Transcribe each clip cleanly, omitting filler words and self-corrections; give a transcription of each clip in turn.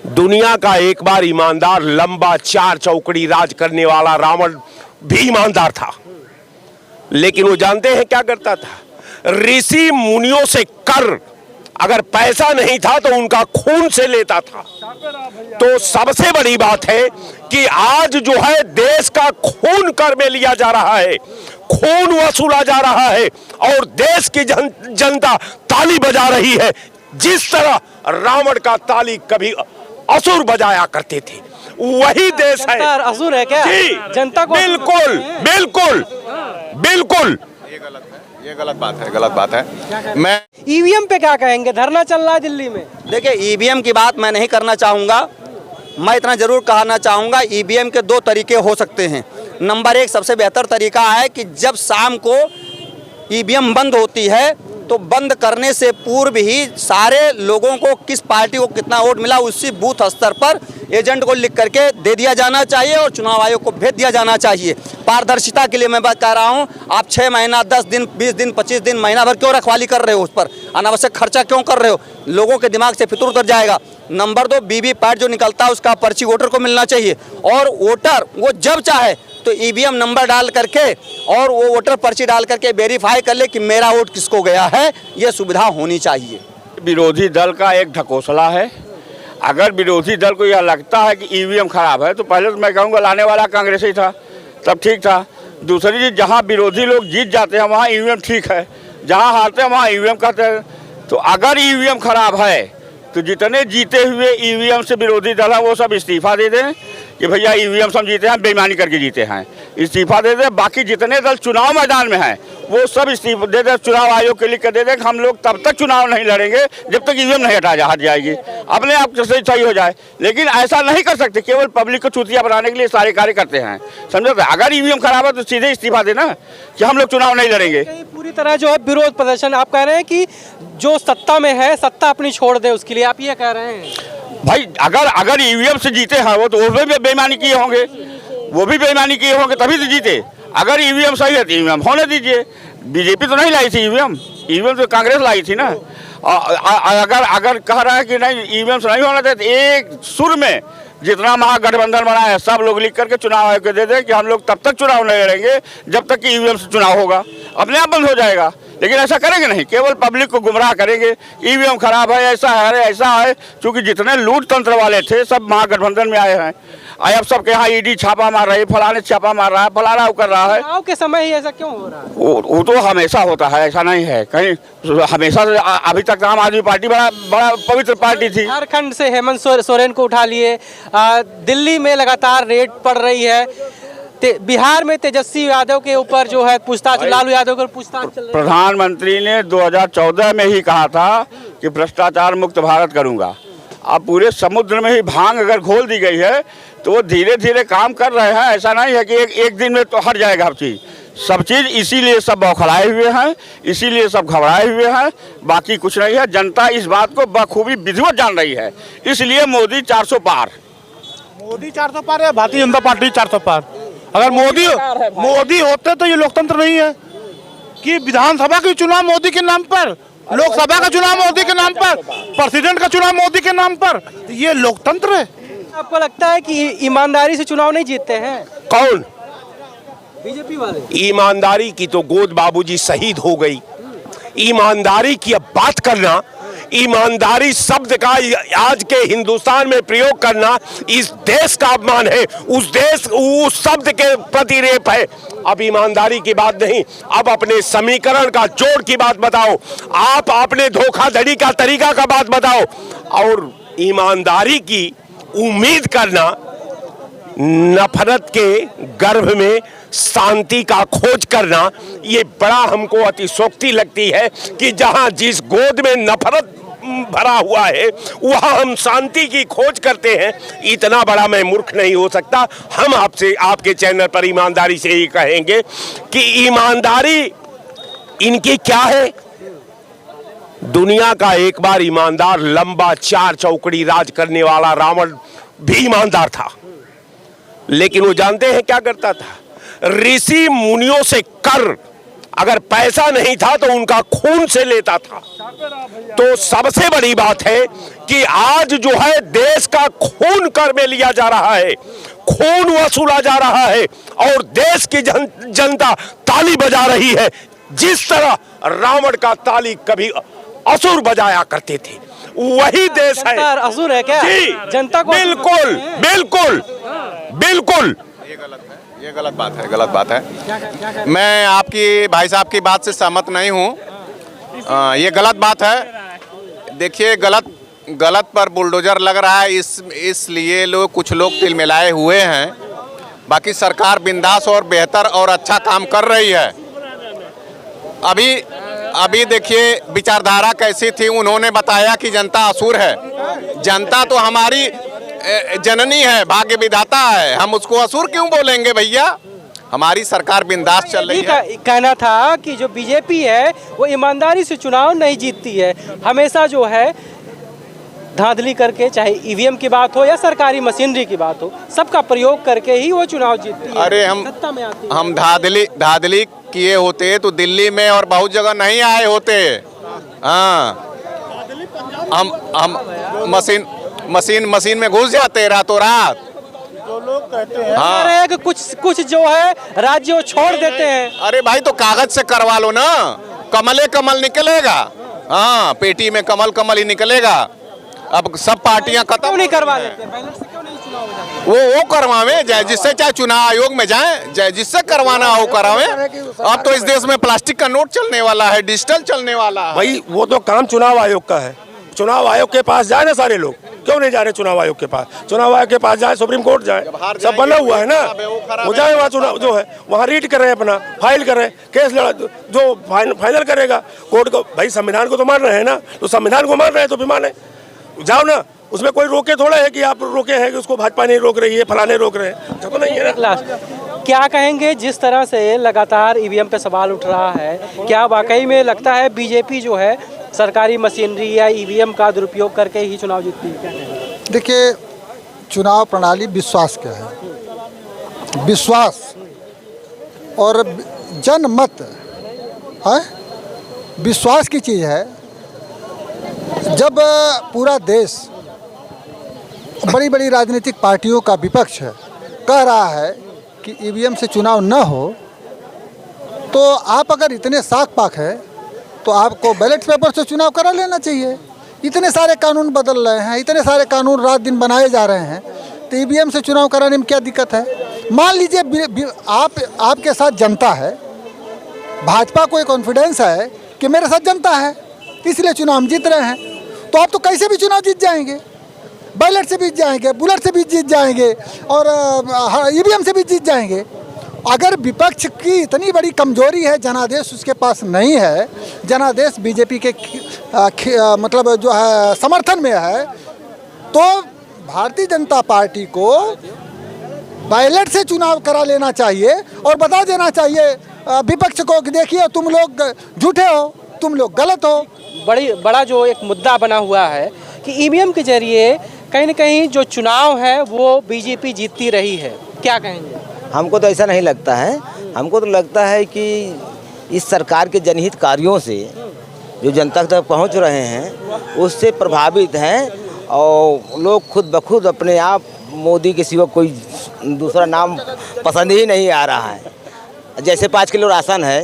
दुनिया का एक बार ईमानदार लंबा चार चौकड़ी राज करने वाला रावण भी ईमानदार था, लेकिन वो जानते हैं क्या करता था? ऋषि मुनियों से कर अगर पैसा नहीं था तो उनका खून से लेता था। तो सबसे बड़ी बात है कि आज जो है देश का खून कर में लिया जा रहा है, खून वसूला जा रहा है और देश की जनता ताली बजा रही है। जिस तरह रावण का ताली कभी असुर बजाया करते थे, वही देश है। असुर है क्या? जी, जनता को बिल्कुल बिल्कुल बिल्कुल। ये गलत बात है। मैं ईवीएम पे क्या कहेंगे? धरना चल रहा है दिल्ली में। देखिए, ईवीएम की बात मैं नहीं करना चाहूँगा। मैं इतना जरूर कहना चाहूँगा, ईवीएम के दो तरीके हो सकते हैं। नंबर एक, सबसे बेहतर तरीका है कि जब शाम को ईवीएम बंद होती है तो बंद करने से पूर्व ही सारे लोगों को किस पार्टी को कितना वोट मिला उसी बूथ स्तर पर एजेंट को लिख करके दे दिया जाना चाहिए और चुनाव आयोग को भेज दिया जाना चाहिए। पारदर्शिता के लिए मैं बात कह रहा हूं। आप 6 महीना, 10 दिन, 20 दिन, 25 दिन, महीना भर क्यों रखवाली कर रहे हो? उस पर अनावश्यक खर्चा क्यों कर रहे हो? लोगों के दिमाग से फितूर उतर जाएगा। नंबर 2, वीवीपैट जो निकलता है उसका पर्ची वोटर को मिलना चाहिए और वोटर वो जब चाहे तो ईवीएम नंबर डाल करके और वो वोटर पर्ची डाल करके वेरीफाई कर ले कि मेरा वोट किसको गया है। ये सुविधा होनी चाहिए। विरोधी दल का एक ढकोसला है। अगर विरोधी दल को यह लगता है कि ईवीएम खराब है तो पहले तो मैं कहूँगा लाने वाला कांग्रेस ही था, तब ठीक था। दूसरी चीज़, जहाँ विरोधी लोग जीत जाते हैं वहाँ ईवीएम ठीक है, जहाँ हारते हैं वहाँ ईवीएम कहते हैं। तो अगर ईवीएम खराब है तो जितने जीते हुए ईवीएम से विरोधी दल है वो सब इस्तीफा दे दें कि भैया ईवीएम से हम जीते हैं, बेईमानी करके जीते हैं, इस्तीफा दे दें। बाकी जितने दल चुनाव मैदान में हैं वो सब इस्तीफा दे दें, चुनाव आयोग के लिख कर दे दें कि हम लोग तब तक चुनाव नहीं लड़ेंगे जब तक ईवीएम नहीं हट जाएगी, अपने आप से सही हो जाए। लेकिन ऐसा नहीं कर सकते, केवल पब्लिक को चूतिया बनाने के लिए सारे कार्य करते हैं, समझो। अगर ईवीएम खराब है तो सीधे इस्तीफा देना कि हम लोग चुनाव नहीं लड़ेंगे। पूरी तरह जो है विरोध प्रदर्शन आप कह रहे हैं कि जो सत्ता में है सत्ता अपनी छोड़ दे, उसके लिए आप ये कह रहे हैं? भाई अगर ईवीएम से जीते हैं वो तो उसमें भी बेईमानी किए होंगे, वो भी बेईमानी किए होंगे तभी तो जीते। अगर ईवीएम सही है तो ईवीएम होने दीजिए। बीजेपी तो नहीं लाई थी ईवीएम तो कांग्रेस लाई थी ना। अगर कह रहा है कि नहीं ईवीएम से नहीं होना चाहिए, एक सुर में जितना महागठबंधन बना है सब लोग लिख करके चुनाव आयोग को दे दें कि हम लोग तब तक चुनाव नहीं लड़ेंगे जब तक कि ईवीएम से चुनाव होगा, अपने आप बंद हो जाएगा। लेकिन ऐसा करेंगे नहीं, केवल पब्लिक को गुमराह करेंगे। ईवीएम खराब है, ऐसा है, क्योंकि जितने लूट तंत्र वाले थे सब महागठबंधन में आए हैं। अब सबके यहाँ ईडी छापा मार रही है, फलाने छापा मार रहा है, फलाना कर रहा है। चुनाव के समय ही ऐसा क्यों हो रहा है? वो तो हमेशा होता है, ऐसा नहीं है कहीं हमेशा से। अभी तक आम आदमी पार्टी बड़ा पवित्र पार्टी थी। झारखंड से हेमंत सोरेन को उठा लिए, दिल्ली में लगातार रेड पड़ रही है, बिहार में तेजस्वी यादव के ऊपर जो है पूछताछ, लालू यादव के पूछताछ चल रही है। प्रधानमंत्री ने 2014 में ही कहा था कि भ्रष्टाचार मुक्त भारत करूंगा। अब पूरे समुद्र में ही भांग अगर घोल दी गई है तो वो धीरे धीरे काम कर रहे हैं। ऐसा नहीं है कि एक दिन में तो हट जाएगा सब चीज़। इसीलिए सब बौखलाए हुए हैं, इसीलिए सब घबराए हुए हैं, बाकी कुछ नहीं है। जनता इस बात को बखूबी विधिवत जान रही है, इसलिए मोदी 400 पार। मोदी 400 पार है, भारतीय जनता पार्टी 400 पार। अगर मोदी होते तो ये लोकतंत्र नहीं है कि विधानसभा के चुनाव मोदी के नाम पर, लोकसभा का चुनाव मोदी के नाम पर, प्रेसिडेंट का चुनाव मोदी के नाम पर, ये लोकतंत्र है। आपको लगता है कि ईमानदारी से चुनाव नहीं जीतते हैं? कौन? बीजेपी वाले। ईमानदारी की तो गोद बाबूजी शहीद हो गई। ईमानदारी की अब बात करना, ईमानदारी शब्द का आज के हिंदुस्तान में प्रयोग करना इस देश का अपमान है, उस शब्द के प्रति रेप है। अब ईमानदारी की बात नहीं, अब अपने समीकरण का जोड़ की बात बताओ, आप अपने धोखाधड़ी का तरीका का बात बताओ। और ईमानदारी की उम्मीद करना, नफरत के गर्भ में शांति का खोज करना, ये बड़ा हमको अतिशोक्ति लगती है कि जहां जिस गोद में नफरत भरा हुआ है वहां हम शांति की खोज करते हैं। इतना बड़ा मैं मूर्ख नहीं हो सकता। हम आपसे, आपके चैनल पर ईमानदारी से ही कहेंगे कि ईमानदारी इनकी क्या है? दुनिया का एक बार ईमानदार लंबा चार चौकड़ी राज करने वाला रावण भी ईमानदार था, लेकिन वो जानते हैं क्या करता था? ऋषि मुनियों से कर अगर पैसा नहीं था तो उनका खून से लेता था। तो सबसे बड़ी बात है कि आज जो है देश का खून कर में लिया जा रहा है, खून वसूला जा रहा है और देश की जनता ताली बजा रही है, जिस तरह रावण का ताली कभी असुर बजाया करते थे, वही देश है। असुर है क्या? जी, जनता को बिल्कुल बिल्कुल बिल्कुल। ये गलत बात है, गलत बात है। मैं आपकी भाई साहब की बात से सहमत नहीं हूँ। ये गलत बात है। देखिए, गलत पर बुलडोजर लग रहा है, इसलिए कुछ लोग तिलमिलाए हुए हैं। बाकी सरकार बिंदास और बेहतर और अच्छा काम कर रही है। अभी देखिए विचारधारा कैसी थी, उन्होंने बताया कि जनता असुर है। जनता तो हमारी जननी है, भाग्य विधाता है, हम उसको असुर क्यों बोलेंगे भैया? हमारी सरकार बिंदास चल रही है। कहना था कि जो बीजेपी है वो ईमानदारी से चुनाव नहीं जीतती है, हमेशा जो है धांधली करके, चाहे ईवीएम की बात हो या सरकारी मशीनरी की बात हो, सबका प्रयोग करके ही वो चुनाव जीतती है। अरे सत्ता में आती है। हम धांधली किए होते तो दिल्ली में और बहुत जगह नहीं आए होते। हाँ, हम मशीन में घुस जाते रातों रात। जो लोग कहते हैं हाँ, कि कुछ जो है राज्य छोड़ देते हैं। अरे भाई, तो कागज से करवा लो ना, कमल निकलेगा। हाँ, पेटी में कमल ही निकलेगा। अब सब पार्टियां खत्म क्यों नहीं करवा लेते? बैलेट से क्यों नहीं चुनाव हो जाता? वो करवावे, जिससे चाहे चुनाव आयोग में जाए, जिससे करवाना हो करावे। अब तो इस देश में प्लास्टिक का नोट चलने वाला है, डिजिटल चलने वाला है। भाई वो तो काम चुनाव आयोग का है। चुनाव आयोग के पास जाए ना सारे लोग, क्यों नहीं जा रहे चुनाव आयोग के पास? चुनाव आयोग के पास जाए, सुप्रीम कोर्ट जाए, सब बना हुआ है ना, वो जाए वहाँ चुनाव जो है वहाँ रीड कर रहे हैं, अपना फाइल कर रहे हैं, केस लड़ा, जो फाइनल करेगा कोर्ट को। भाई संविधान को तो मान रहे हैं ना, तो संविधान को मान रहे हैं तो भी माने, जाओ ना। उसमें कोई रोके थोड़ा है कि आप रोके हैं कि उसको भाजपा नहीं रोक रही है, फलाने रोक रहे हैं, तो नहीं है ना। क्या कहेंगे, जिस तरह से लगातार ईवीएम पे सवाल उठ रहा है, क्या वाकई में लगता है बीजेपी जो है सरकारी मशीनरी या ईवीएम का दुरुपयोग करके ही चुनाव जीतती है? क्या कहेंगे? देखिए, चुनाव प्रणाली विश्वास क्या है, विश्वास और जनमत है, विश्वास की चीज़ है। जब पूरा देश बड़ी बड़ी राजनीतिक पार्टियों का विपक्ष कह रहा है कि ईवीएम से चुनाव न हो, तो आप अगर इतने साख पाक है तो आपको बैलेट पेपर से चुनाव करा लेना चाहिए। इतने सारे कानून बदल रहे हैं, इतने सारे कानून रात दिन बनाए जा रहे हैं, तो ईवीएम से चुनाव कराने में क्या दिक्कत है? मान लीजिए आपके साथ जनता है, भाजपा को कॉन्फिडेंस है कि मेरे साथ जनता है, इसलिए चुनाव हम जीत रहे हैं, तो आप तो कैसे भी चुनाव जीत जाएंगे, बैलेट से भी जीत जाएंगे, बुलेट से भी जीत जाएंगे और ईवीएम से भी जीत जाएंगे। अगर विपक्ष की इतनी बड़ी कमजोरी है, जनादेश उसके पास नहीं है, जनादेश बीजेपी के मतलब जो है समर्थन में है, तो भारतीय जनता पार्टी को बैलेट से चुनाव करा लेना चाहिए और बता देना चाहिए विपक्ष को कि देखिए तुम लोग झूठे हो, तुम लोग गलत हो। बड़ा जो एक मुद्दा बना हुआ है कि ईवीएम के जरिए कहीं न कहीं जो चुनाव है वो बीजेपी जीतती रही है, क्या कहेंगे? हमको तो ऐसा नहीं लगता है। हमको तो लगता है कि इस सरकार के जनहित कार्यों से जो जनता तक पहुंच रहे हैं उससे प्रभावित हैं और लोग खुद ब खुद अपने आप मोदी के सिवा कोई दूसरा नाम पसंद ही नहीं आ रहा है। जैसे 5 किलो राशन है,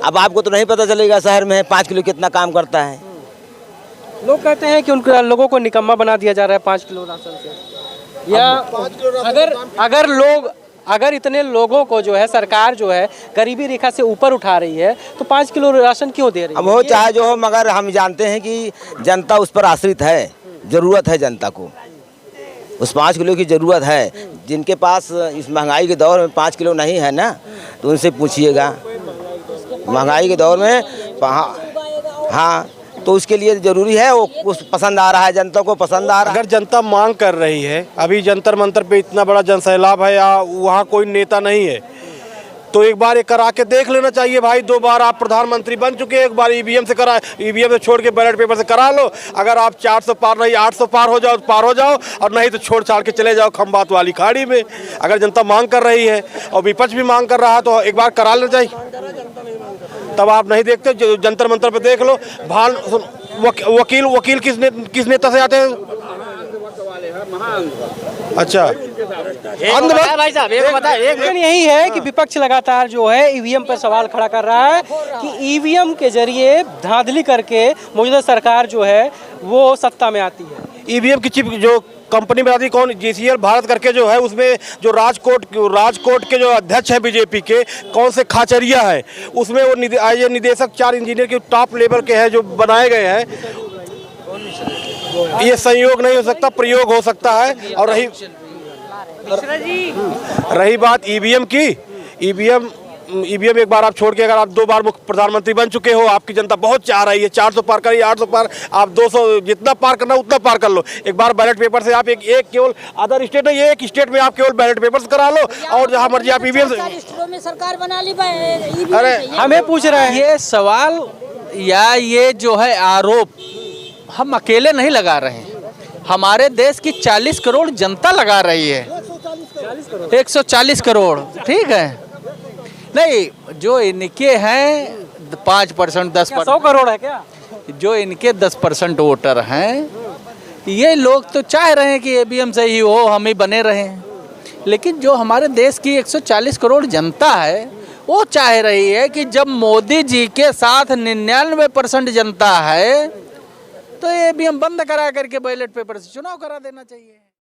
अब आपको तो नहीं पता चलेगा शहर में 5 किलो कितना काम करता है। लोग कहते हैं कि उन लोगों को निकम्मा बना दिया जा रहा है 5 किलो राशन से, या अगर इतने लोगों को जो है सरकार जो है गरीबी रेखा से ऊपर उठा रही है तो 5 किलो राशन क्यों दे रही है? अब हो चाहे जो हो, मगर हम जानते हैं कि जनता उस पर आश्रित है, ज़रूरत है जनता को, उस 5 किलो की ज़रूरत है। जिनके पास इस महंगाई के दौर में 5 किलो नहीं है ना, तो उनसे पूछिएगा। महंगाई के दौर में हाँ, तो उसके लिए ज़रूरी है, वो कुछ पसंद आ रहा है, जनता को पसंद आ रहा है। अगर जनता मांग कर रही है, अभी जंतर मंतर पे इतना बड़ा जनसैलाब है या वहाँ कोई नेता नहीं है, तो एक बार ये करा के देख लेना चाहिए भाई। 2 बार आप प्रधानमंत्री बन चुके हैं, एक बार ईवीएम से छोड़ के बैलेट पेपर से करा लो। अगर आप 400 पार नहीं 800 पार हो जाओ तो पार हो जाओ, और नहीं तो छोड़ छाड़ के चले जाओ खंबात वाली खाड़ी में। अगर जनता मांग कर रही है और विपक्ष भी मांग कर रहा है तो एक बार करा लेना चाहिए। तब आप नहीं देखते। जंतर मंतर पे देख लो, वकील किस नेता से आते हैं? अच्छा, भाई साहब लेकिन यही है कि विपक्ष लगातार जो है ईवीएम पर सवाल खड़ा कर रहा है कि ईवीएम के जरिए धांधली करके मौजूदा सरकार जो है वो सत्ता में आती है। ईवीएम की चिप जो कंपनी बनाती कौन? JCL भारत करके जो है, उसमें जो राजकोट के जो अध्यक्ष हैं बीजेपी के, कौन से खाचरिया है, उसमें वो निदेशक 4 इंजीनियर के टॉप लेवल के हैं जो बनाए गए हैं। ये संयोग नहीं हो सकता, प्रयोग हो सकता है। और रही बात ईवीएम की, ईवीएम एक बार आप छोड़ के अगर आप 2 बार मुख्य प्रधानमंत्री बन चुके हो, आपकी जनता बहुत चाह रही है 400 पार करिए, 800 पार, आप 200 जितना पार करना उतना पार कर लो। एक बार बैलेट पेपर से आप एक केवल अदर स्टेट नहीं, एक स्टेट में आप केवल बैलेट पेपर से करा लो और जहाँ मर्जी आप ईवीएम में सरकार बना ली। अरे हमें पूछ रहे हैं, ये सवाल या ये जो है आरोप हम अकेले नहीं लगा रहे हैं, हमारे देश की 40 करोड़ जनता लगा रही है। 140 करोड़, ठीक है। नहीं, जो इनके हैं 5%, 10%, 100 करोड़ है क्या? जो इनके 10% वोटर हैं, ये लोग तो चाह रहे हैं कि ईवीएम से ही हो, हम ही बने रहें। लेकिन जो हमारे देश की 140 करोड़ जनता है, वो चाह रही है कि जब मोदी जी के साथ 99% जनता है, तो ईवीएम बंद करा करके बैलेट पेपर से चुनाव करा देना चाहिए।